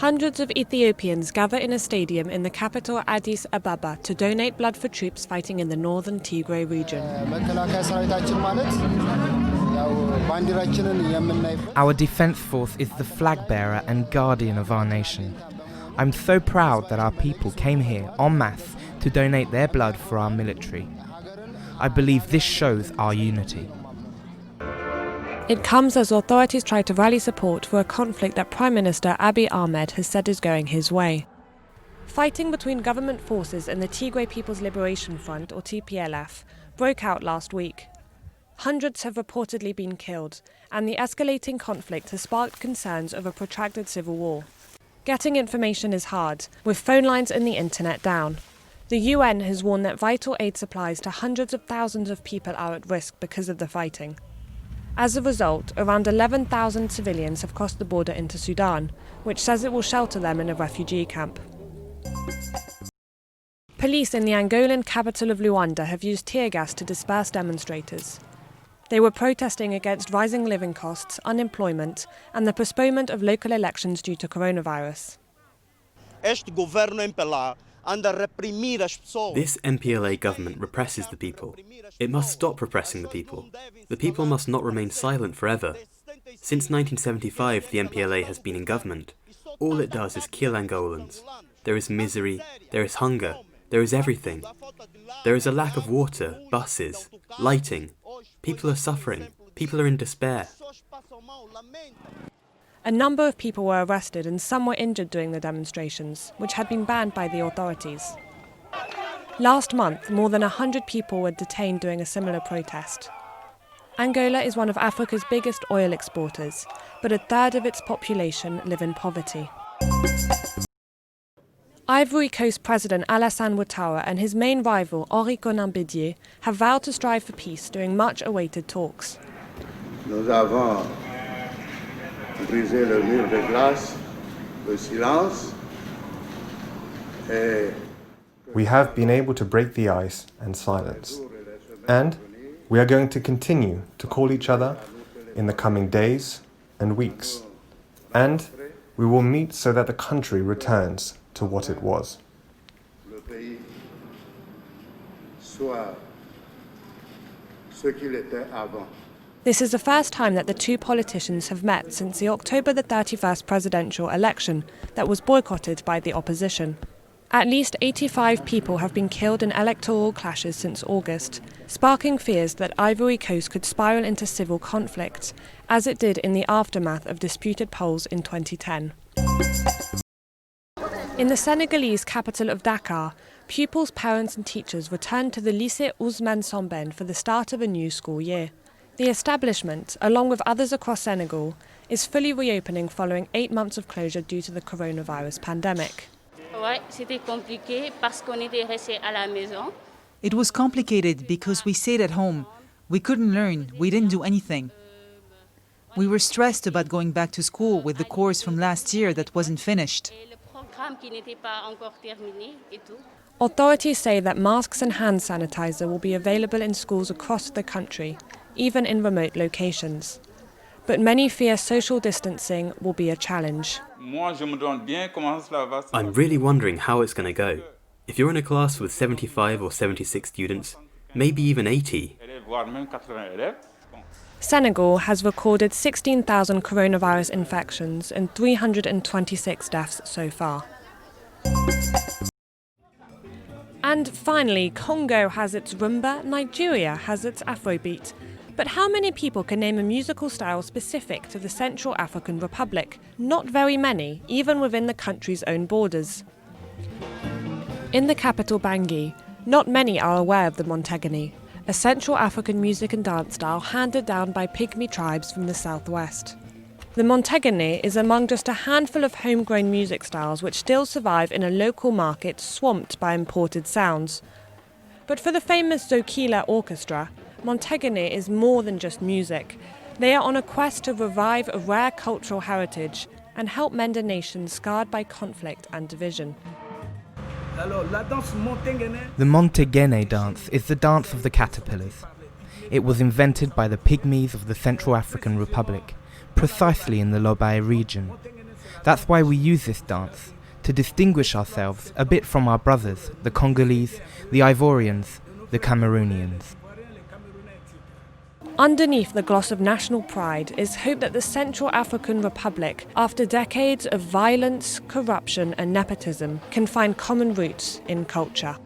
Hundreds of Ethiopians gather in a stadium in the capital Addis Ababa to donate blood for troops fighting in the northern Tigray region. Our defence force is the flag bearer and guardian of our nation. I'm so proud that our people came here en masse to donate their blood for our military. I believe this shows our unity. It comes as authorities try to rally support for a conflict that Prime Minister Abiy Ahmed has said is going his way. Fighting between government forces and the Tigray People's Liberation Front, or TPLF, broke out last week. Hundreds have reportedly been killed, and the escalating conflict has sparked concerns of a protracted civil war. Getting information is hard, with phone lines and the internet down. The UN has warned that vital aid supplies to hundreds of thousands of people are at risk because of the fighting. As a result, around 11,000 civilians have crossed the border into Sudan, which says it will shelter them in a refugee camp. Police in the Angolan capital of Luanda have used tear gas to disperse demonstrators. They were protesting against rising living costs, unemployment, and the postponement of local elections due to coronavirus. This MPLA government represses the people. It must stop repressing the people. The people must not remain silent forever. Since 1975, the MPLA has been in government. All it does is kill Angolans. There is misery, there is hunger, there is everything. There is a lack of water, buses, lighting. People are suffering. People are in despair. A number of people were arrested and some were injured during the demonstrations, which had been banned by the authorities. Last month, more than 100 people were detained during a similar protest. Angola is one of Africa's biggest oil exporters, but a third of its population live in poverty. Ivory Coast President Alassane Ouattara and his main rival, Henri Konan Bédié, have vowed to strive for peace during much-awaited talks. Nous avons brisé le mur de glace, le silence, et we have been able to break the ice and silence, and we are going to continue to call each other in the coming days and weeks, and we will meet so that the country returns to what it was. le pays soit ce qu'il était avant. This is the first time that the two politicians have met since the October the 31st presidential election that was boycotted by the opposition. At least 85 people have been killed in electoral clashes since August, sparking fears that Ivory Coast could spiral into civil conflict, as it did in the aftermath of disputed polls in 2010. In the Senegalese capital of Dakar, pupils, parents and teachers returned to the Lycée Ousmane Sembène for the start of a new school year. The establishment, along with others across Senegal, is fully reopening following 8 months of closure due to the coronavirus pandemic. It was complicated because we stayed at home. We couldn't learn. We didn't do anything. We were stressed about going back to school with the course from last year that wasn't finished. Authorities say that masks and hand sanitizer will be available in schools across the country, even in remote locations. But many fear social distancing will be a challenge. I'm really wondering how it's going to go. If you're in a class with 75 or 76 students, maybe even 80. Senegal has recorded 16,000 coronavirus infections and 326 deaths so far. And finally, Congo has its rumba, Nigeria has its Afrobeat. But how many people can name a musical style specific to the Central African Republic? Not very many, even within the country's own borders. In the capital Bangui, not many are aware of the Montegane, a Central African music and dance style handed down by Pygmy tribes from the southwest. The Montegane is among just a handful of homegrown music styles which still survive in a local market swamped by imported sounds. But for the famous Zokila Orchestra, Montegane is more than just music. They are on a quest to revive a rare cultural heritage and help mend a nation scarred by conflict and division. The Montegane dance is the dance of the caterpillars. It was invented by the Pygmies of the Central African Republic, precisely in the Lobai region. That's why we use this dance, to distinguish ourselves a bit from our brothers, the Congolese, the Ivorians, the Cameroonians. Underneath the gloss of national pride is hope that the Central African Republic, after decades of violence, corruption and nepotism, can find common roots in culture.